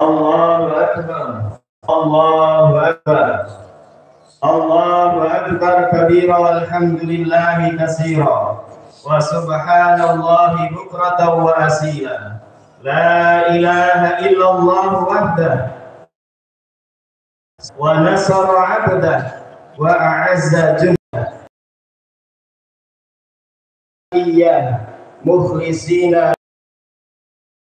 Allahu Akbar, Allahu Akbar, Allahu Akbar kabira walhamdulillahi katsira wa subhanallahi bukratan wa asila. La ilaha illallah wahdah wa nasara 'abdah wa a'azza jundah. Iya mukhlisina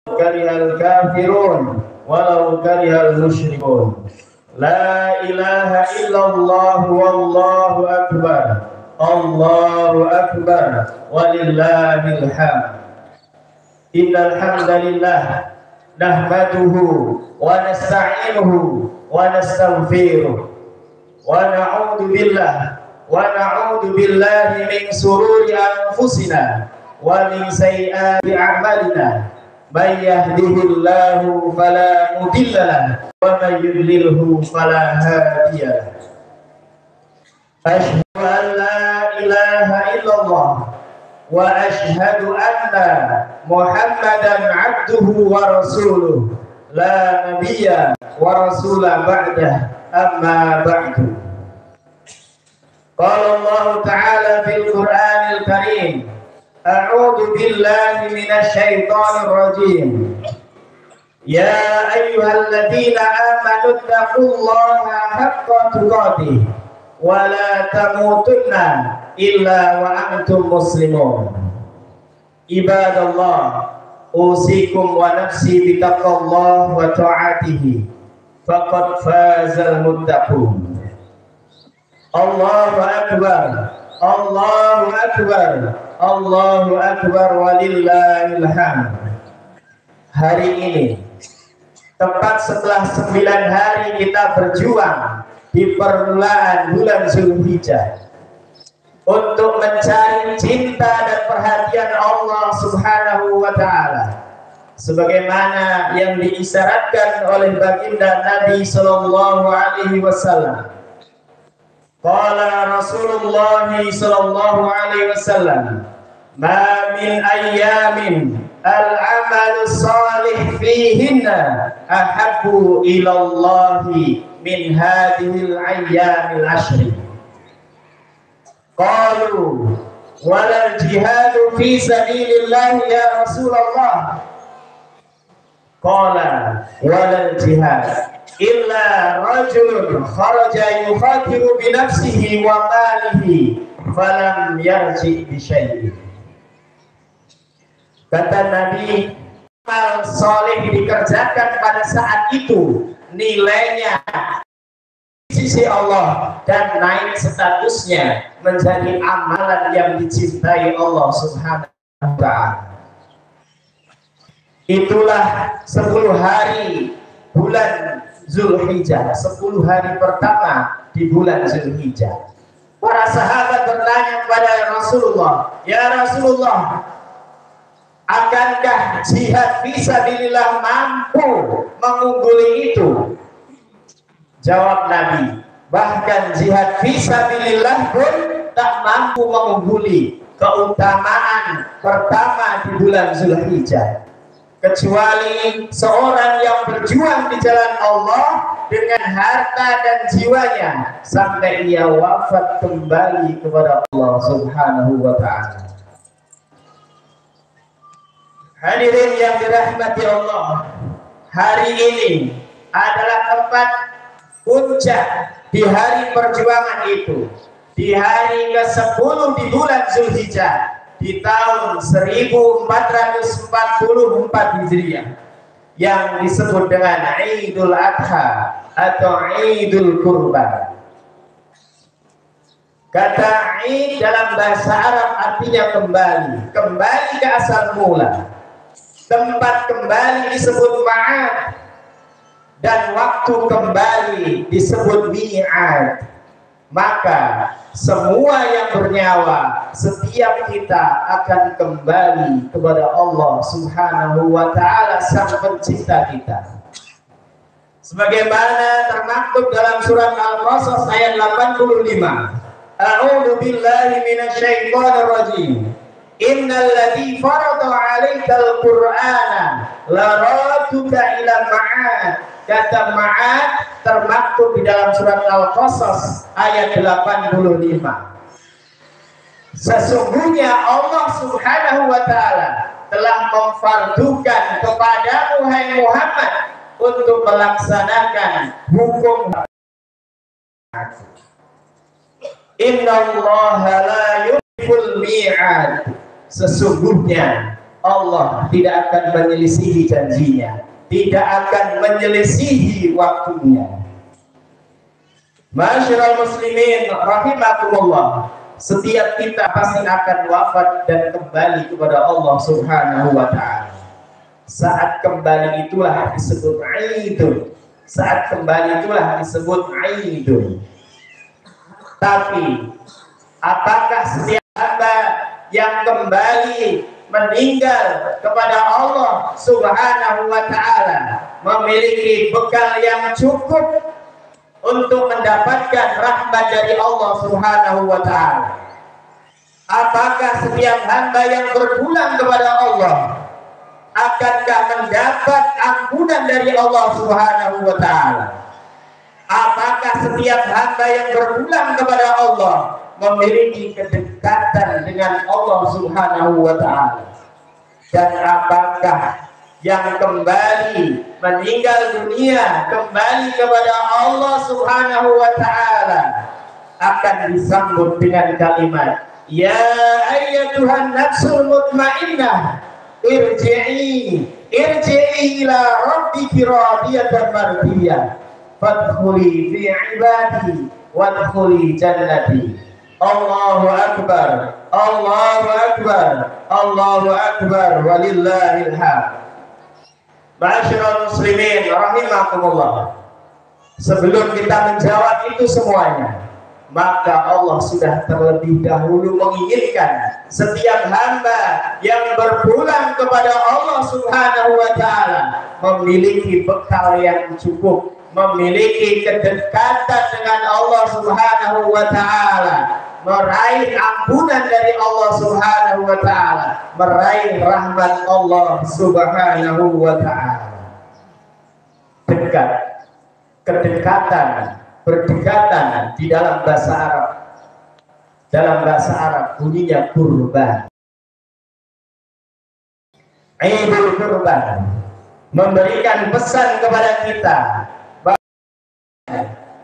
karihal kafirun walau karihal musyrikun. La ilaha illallah wallahu akbar, Allahu akbar walillahil hamd. Innal hamdalillah nahmaduhu wa nasta'inuhu wa nastaghfiruh wa na'udzu billahi min sururi anfusina wa min sayyiati a'malina. May yahdihillahu fala mudilla lahu wa may yudlilhu fala hadiya lahu. Asyhadu an la ilaha illallah wa asyhadu anna Muhammadan abduhu wa rasuluh la nabiyya wa rasula ba'dah amma ba'du. Qala Allah ta'ala fil Qur'anil Karim, a'udzu billahi minasy syaithanir rajim. Ya ayyuhalladzina amanu taqullaha haqqa tuqatih wa la tamutunna illa wa antum muslimun. Ibadallah, usikum wa nafsi bitaqwallah wa ta'atihi faqad fazal muttaqun. Allahu akbar, Allahu akbar, Allahu akbar walillahil hamd. Hari ini tepat setelah 9 hari kita berjuang di permulaan bulan Zulhijjah untuk mencari cinta dan perhatian Allah Subhanahu wa ta'ala sebagaimana yang diisyaratkan oleh baginda Nabi sallallahu alaihi wasallam. Qala Rasulullah sallallahu alaihi wasallam, ma min ayyamin al-amalu salih fihinna ahabbu ila Allah min hadhil ayyamil ashri. Qalu walal jihadu fi sabilillah ya Rasulullah. Qala walal jihad illa rajulun kharaja yukhatiru bi nafsihi wa malihi falam yarji bi syai'in. Kata Nabi, amal soleh dikerjakan pada saat itu nilainya sisi Allah dan naik statusnya menjadi amalan yang dicintai Allah Subhanahu wa ta'ala. Itulah 10 hari bulan Zulhijjah, 10 hari pertama di bulan Zulhijjah. Para sahabat bertanya kepada Rasulullah, ya Rasulullah, akankah jihad fisabilillah mampu mengungguli itu? Jawab Nabi, bahkan jihad fisabilillah pun tak mampu mengungguli keutamaan pertama di bulan Zulhijjah, kecuali seorang yang berjuang di jalan Allah dengan harta dan jiwanya sampai ia wafat kembali kepada Allah Subhanahu wa ta'ala. Hadirin yang dirahmati Allah, hari ini adalah tempat puncak di hari perjuangan itu, di hari ke-10 di bulan Zulhijjah di tahun 1444 Hijriah yang disebut dengan Idul Adha atau Idul Kurban. Kata Id dalam bahasa Arab artinya kembali, kembali ke asal mula. Tempat kembali disebut ma'ad dan waktu kembali disebut mi'ad. Maka semua yang bernyawa, setiap kita akan kembali kepada Allah Subhanahu wa ta'ala, sang pencipta kita. Sebagaimana termaktub dalam surat Al-Qasas ayat 85. A'udzu billahi minasyaitonir rajim. innal ladzi farada 'alaikal qur'ana laraduka ila ma'ad. Kata ma'ad termaktub di dalam surat Al-Qasas ayat 85. Sesungguhnya Allah Subhanahu wa taala telah memfardukan kepadamu hai Muhammad untuk melaksanakan hukum. Innallaha la yukhliful mi'ad. Sesungguhnya Allah tidak akan menyelisihi janjinya, tidak akan menyelisihi waktunya. Ma'asyiral muslimin rahimakumullah, setiap kita pasti akan wafat dan kembali kepada Allah Subhanahu wa ta'ala. Saat kembali itulah disebut aidun. Saat kembali itulah disebut aidun. Tapi apakah setiap hamba yang kembali meninggal kepada Allah Subhanahu wa ta'ala memiliki bekal yang cukup untuk mendapatkan rahmat dari Allah Subhanahu wa ta'ala? Apakah setiap hamba yang berpulang kepada Allah akankah mendapat ampunan dari Allah Subhanahu wa ta'ala? Apakah setiap hamba yang berpulang kepada Allah memiliki kedekatan dengan Allah Subhanahu wa ta'ala? Dan apakah yang kembali meninggal dunia kembali kepada Allah Subhanahu wa ta'ala akan disambut dengan kalimat, ya ayyatuhan nafsul mutmainnah irji'i ila rabbiki radiyatan mardiyah fadkhuli fi ibadi wadkhuli jannati. Allahu akbar, Allahu akbar, Allahu akbar, walillahil hamd. Ma'asyiral muslimin rahimakumullah, sebelum kita menjawab itu semuanya, maka Allah sudah terlebih dahulu menginginkan setiap hamba yang berpulang kepada Allah Subhanahu wa ta'ala memiliki bekal yang cukup, memiliki kedekatan dengan Allah Subhanahu wa ta'ala, meraih ampunan dari Allah Subhanahu wa ta'ala, meraih rahmat Allah Subhanahu wa ta'ala. Dekat, kedekatan, berdekatan di dalam bahasa Arab. Dalam bahasa Arab bunyinya kurban. Idul kurban memberikan pesan kepada kita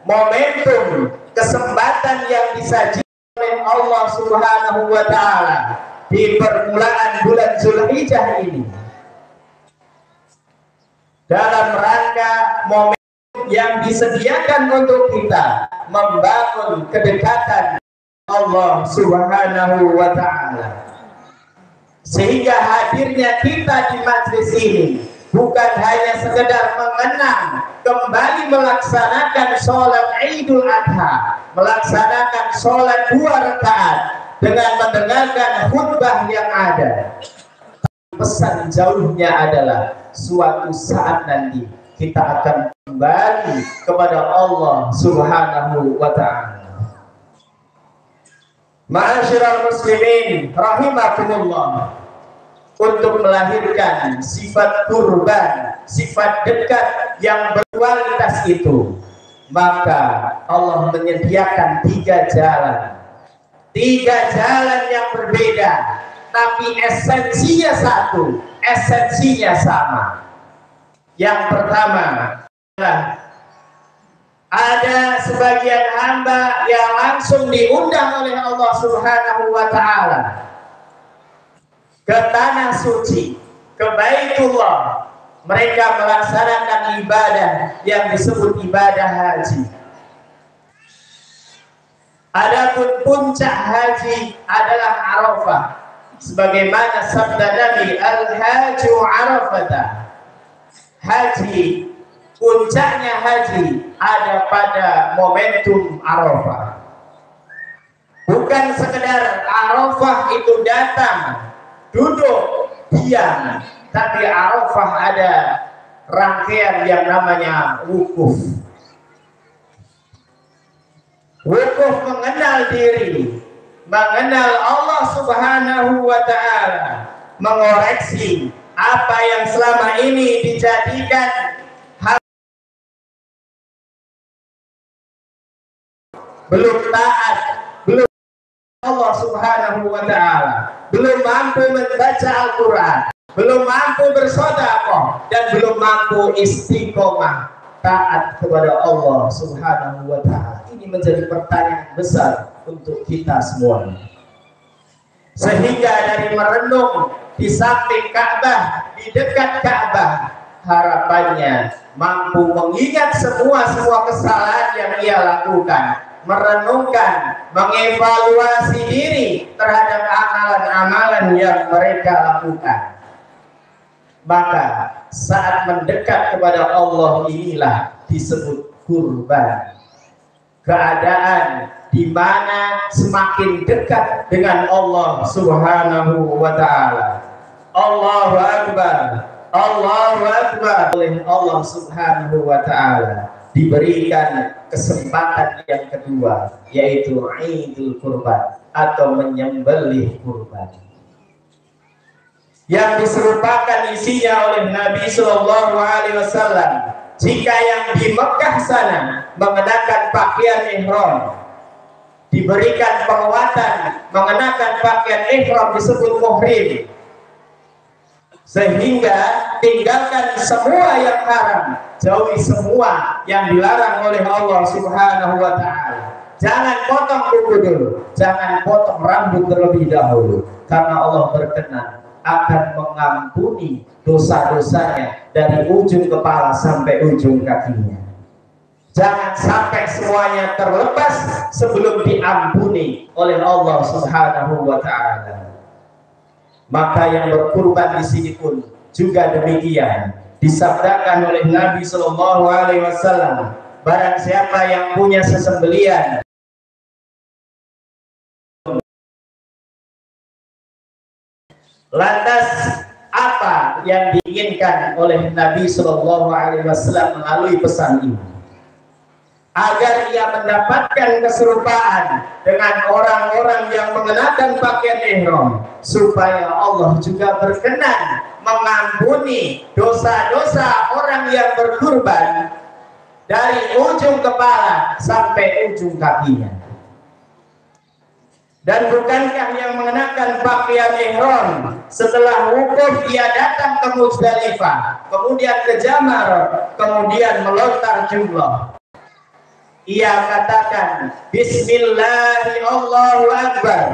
momentum kesempatan yang disajikan oleh Allah Subhanahu wa ta'ala di permulaan bulan Zulhijjah ini dalam rangka momentum yang disediakan untuk kita membangun kedekatan Allah Subhanahu wa ta'ala, sehingga hadirnya kita di majelis ini bukan hanya sekedar mengenang kembali melaksanakan sholat Idul Adha, melaksanakan sholat 2 rakaat dengan mendengarkan khutbah yang ada. Pesan jauhnya adalah suatu saat nanti kita akan kembali kepada Allah Subhanahu wa ta'ala. Ma'asyiral muslimin rahimakumullah, untuk melahirkan sifat kurban, sifat dekat yang berkualitas itu, maka Allah menyediakan 3 jalan. 3 jalan yang berbeda, tapi esensinya satu, esensinya sama. Yang pertama adalah ada sebagian hamba yang langsung diundang oleh Allah Subhanahu wa ta'ala ke tanah suci, ke Baitullah. Mereka melaksanakan ibadah yang disebut ibadah haji. Adapun puncak haji adalah Arafah, sebagaimana sabda Nabi, al-haju Arafata. Haji, puncaknya haji ada pada momentum Arafah. Bukan sekedar Arafah itu datang, duduk, diam, tapi Arafah ada rangkaian yang namanya wukuf. Wukuf mengenal diri, mengenal Allah Subhanahu wa ta'ala, mengoreksi apa yang selama ini dijadikan belum taat, belum Allah Subhanahu wa ta'ala, belum mampu membaca Al-Quran, belum mampu bersedekah, dan belum mampu istiqomah taat kepada Allah Subhanahu wa ta'ala. Ini menjadi pertanyaan besar untuk kita semua. Sehingga dari merenung di samping Ka'bah, di dekat Ka'bah, harapannya mampu mengingat semua kesalahan yang ia lakukan, merenungkan, mengevaluasi diri terhadap amalan-amalan yang mereka lakukan. Maka saat mendekat kepada Allah inilah disebut kurban. Keadaan di mana semakin dekat dengan Allah Subhanahu wa ta'ala. Allahu Akbar, Allahu Akbar. Oleh Allah Subhanahu wa ta'ala diberikan kesempatan yang kedua, yaitu Idul Kurban atau menyembelih kurban, yang diserupakan isinya oleh Nabi Shallallahu Alaihi Wasallam. Jika yang di Mekah sana mengenakan pakaian ihram, diberikan penguatan mengenakan pakaian ihram disebut muhrim, sehingga tinggalkan semua yang haram, jauhi semua yang dilarang oleh Allah Subhanahu wa ta'ala. Jangan potong kuku dulu, jangan potong rambut terlebih dahulu, karena Allah berkenan akan mengampuni dosa-dosanya dari ujung kepala sampai ujung kakinya. Jangan sampai semuanya terlepas sebelum diampuni oleh Allah Subhanahu wa ta'ala. Maka yang berkurban di sini pun juga demikian. Disabdakan oleh Nabi Shallallahu Alaihi Wasallam, barang siapa yang punya sesembelian lantas apa yang diinginkan oleh Nabi Shallallahu Alaihi Wasallam melalui pesan ini? Agar ia mendapatkan keserupaan dengan orang-orang yang mengenakan pakaian ihram, supaya Allah juga berkenan mengampuni dosa-dosa orang yang berkurban dari ujung kepala sampai ujung kakinya. Dan bukankah yang mengenakan pakaian ihram setelah wukuf ia datang ke Muzdalifah, kemudian ke Jamar, kemudian melontar jumrah, ia katakan Bismillahi Allahu Akbar.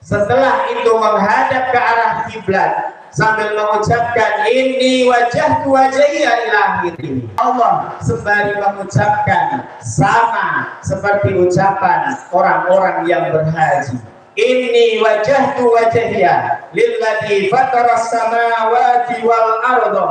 Setelah itu menghadap ke arah kiblat sambil mengucapkan inni wajhtu wajhiya ila akhirih. Allah sembari mengucapkan sama seperti ucapan orang-orang yang berhaji. Inni wajhtu wajhiya lilladzi fataras samawati wal arda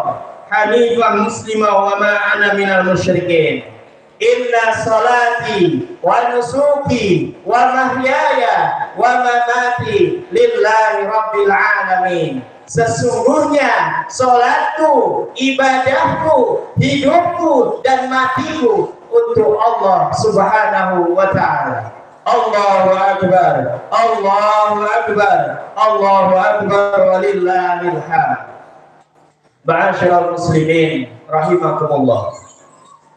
hanifan muslima wa ma ana minal musyrikin. Inna salati wa nusuki wa mahyaya wa mamati lillahi rabbil alamin. Sesungguhnya salatku, ibadahku, hidupku dan matiku untuk Allah Subhanahu wa ta'ala. Allahu Akbar, Allahu Akbar, Allahu Akbar, walillahil hamd. Ma'asyiral muslimin rahimakumullah.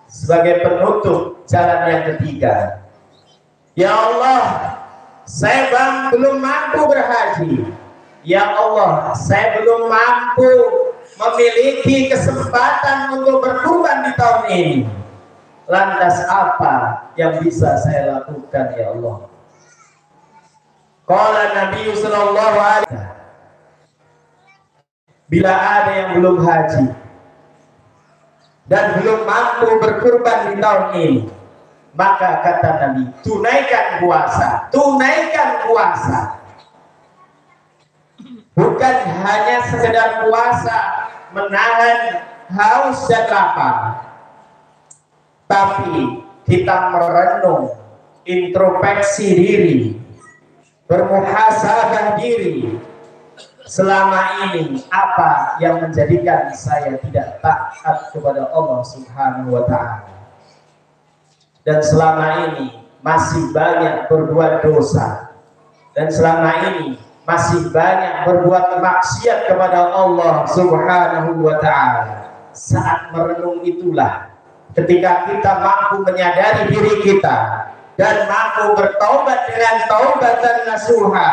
Sebagai penutup jalan yang ketiga, ya Allah, saya belum mampu berhaji. Ya Allah, saya belum mampu memiliki kesempatan untuk berkurban di tahun ini. Lantas apa yang bisa saya lakukan, ya Allah? Qala Nabi sallallahu alaihi wasallam, bila ada yang belum haji dan belum mampu berkurban di tahun ini, maka kata Nabi, tunaikan puasa, tunaikan puasa. Bukan hanya sekedar puasa menahan haus dan lapar, tapi kita merenung, introspeksi diri, bermuhasabah diri. Selama ini apa yang menjadikan saya tidak taat kepada Allah Subhanahu wa ta'ala? Dan selama ini masih banyak berbuat dosa dan selama ini masih banyak berbuat maksiat kepada Allah Subhanahu wa ta'ala. Saat merenung itulah ketika kita mampu menyadari diri kita dan mampu bertaubat dengan taubatan nasuha,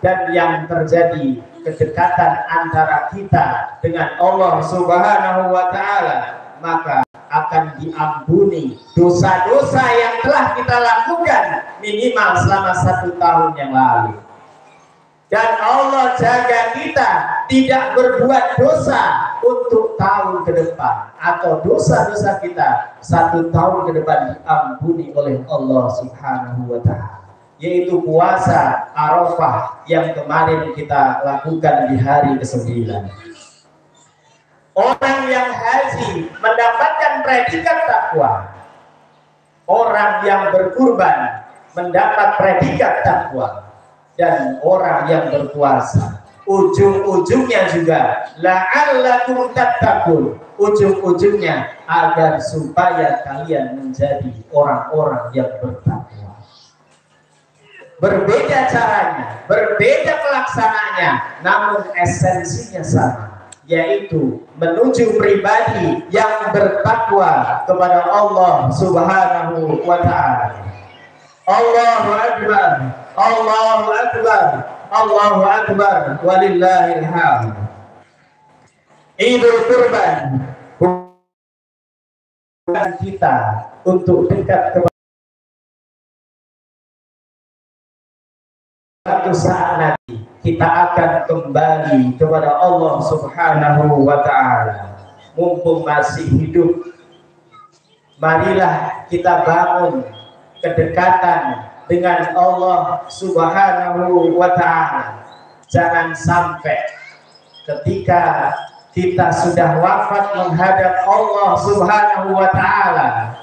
dan yang terjadi kedekatan antara kita dengan Allah Subhanahu wa ta'ala, maka akan diampuni dosa-dosa yang telah kita lakukan minimal selama 1 tahun yang lalu. Dan Allah jaga kita tidak berbuat dosa untuk tahun ke depan, atau dosa-dosa kita 1 tahun ke depan diampuni oleh Allah Subhanahu wa ta'ala, yaitu puasa Arafah yang kemarin kita lakukan di hari ke-9. Orang yang haji mendapatkan predikat takwa, orang yang berkurban mendapat predikat takwa, dan orang yang berpuasa ujung-ujungnya juga la'allakum tattaqun, ujung-ujungnya agar supaya kalian menjadi orang-orang yang bertakwa. Berbeda caranya, berbeda pelaksanaannya, namun esensinya sama, yaitu menuju pribadi yang bertakwa kepada Allah Subhanahu wa ta'ala. Allahu Akbar, Allahu Akbar, Allahu Akbar, walillahil hamd. Idul Kurban bukan kita untuk dekat kepada suatu saat nanti kita akan kembali kepada Allah Subhanahu wa ta'ala. Mumpung masih hidup, marilah kita bangun kedekatan dengan Allah Subhanahu wa ta'ala. Jangan sampai ketika kita sudah wafat menghadap Allah Subhanahu wa ta'ala,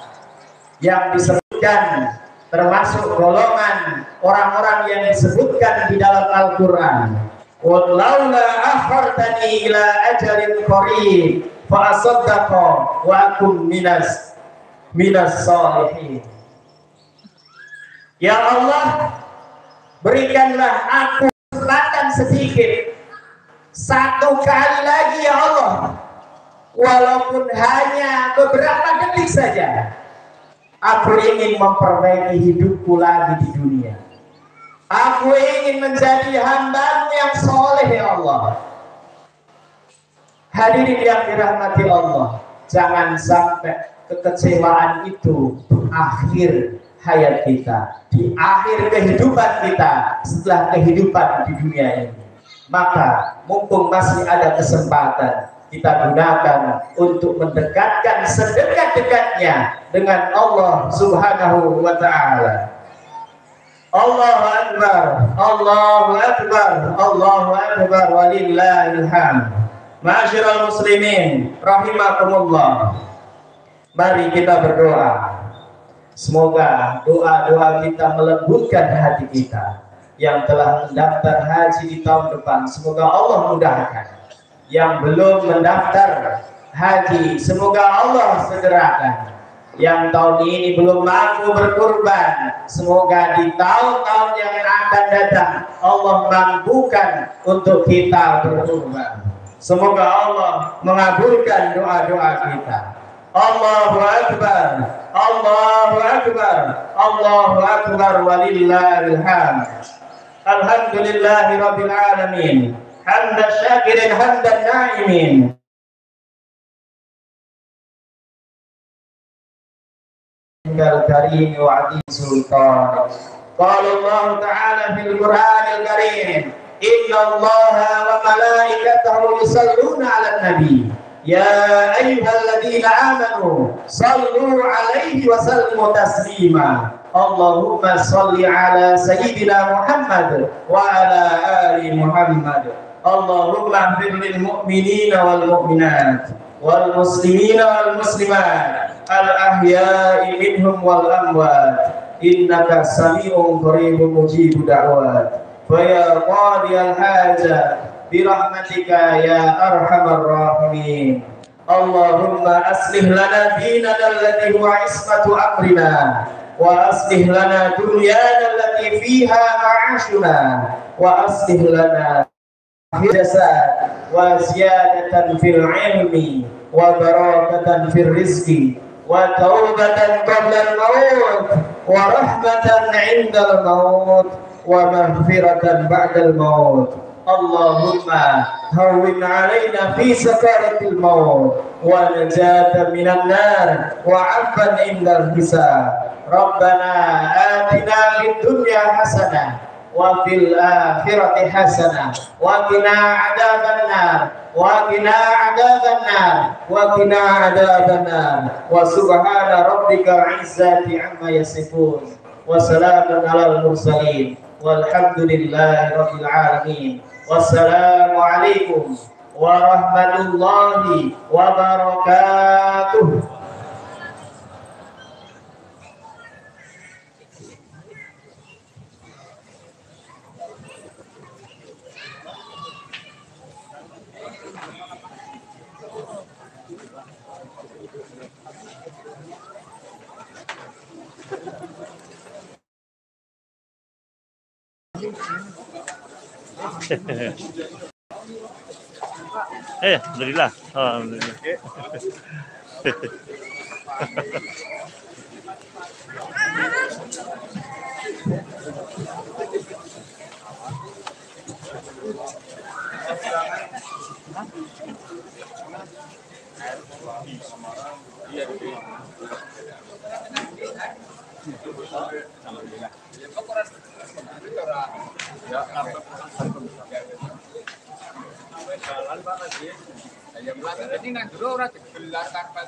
yang disebutkan termasuk golongan orang-orang yang disebutkan di dalam Al-Quran, walaula akhartani ila ajalin qarib fa asaddaqa wa akum minas salihin. Ya Allah, berikanlah aku kesempatan sedikit, 1 kali lagi ya Allah, walaupun hanya beberapa detik saja. Aku ingin memperbaiki hidupku lagi di dunia. Aku ingin menjadi hamba-Mu yang soleh ya Allah. Hadirin yang dirahmati Allah, jangan sampai kekecewaan itu akhir hayat kita, di akhir kehidupan kita setelah kehidupan di dunia ini. Maka mumpung masih ada kesempatan, kita gunakan untuk mendekatkan sedekat-dekatnya dengan Allah Subhanahu wa ta'ala. Allahu Akbar, Allahu Akbar, Allahu Akbar, walillahil hamd. Ma'asyiral muslimin rahimakumullah, mari kita berdoa. Semoga doa-doa kita melembutkan hati kita. Yang telah mendaftar haji di tahun depan, semoga Allah mudahkan. Yang belum mendaftar haji, semoga Allah segerakan. Yang tahun ini belum mampu berkurban, semoga di tahun-tahun yang akan datang Allah mampukan untuk kita berkurban. Semoga Allah mengabulkan doa-doa kita. Allahu Akbar, Allahu Akbar, Allahu Akbar, walillahil hamd. Alhamdulillahi rabbil alamin, hamdan syakirin hamdan na'imin. Al-Karim wa Adi Sultan. Qala Allah Ta'ala fil Qur'anil Karim, inna Allaha wa malaikatahu yusalluna 'alan nabi. Ya ayyuhalladzina amanu sallu 'alaihi wa sallimu taslima. Allahumma salli ala sayyidina Muhammad wa ala ali Muhammad. Allahumma ighfir lil mu'minina wal mu'minat wal muslimina wal muslimat al ahya'i minhum wal amwat, innaka sami'un qaribun mujibud da'wat. Fa ya qadiyal hajat bi rahmatika ya arhamar rahimin. Allahumma aslih lana dinana alladhi huwa ismatu amrina وأصلح لنا دنيانا التي فيها معاشنا وأصلح لنا في الجسد وزيادة في العلم وبركة في الرزق وتوبة قبل الموت ورحمة عند الموت ومغفرة بعد الموت. اللهم هون علينا في سكرة الموت ونجاة من النار وعفوا عند الحساب. ربنا آتنا في الدنيا حسنة وفي الآخرة حسنة وقنا عذاب النار وقنا عذاب النار وقنا عذاب النار. وسبحان ربك العزة عما يصفون وسلام على المرسلين والحمد لله رب العالمين. والسلام عليكم ورحمة الله وبركاته. Alhamdulillah. Alhamdulillah. Jadi nang jero ora digelar karpet.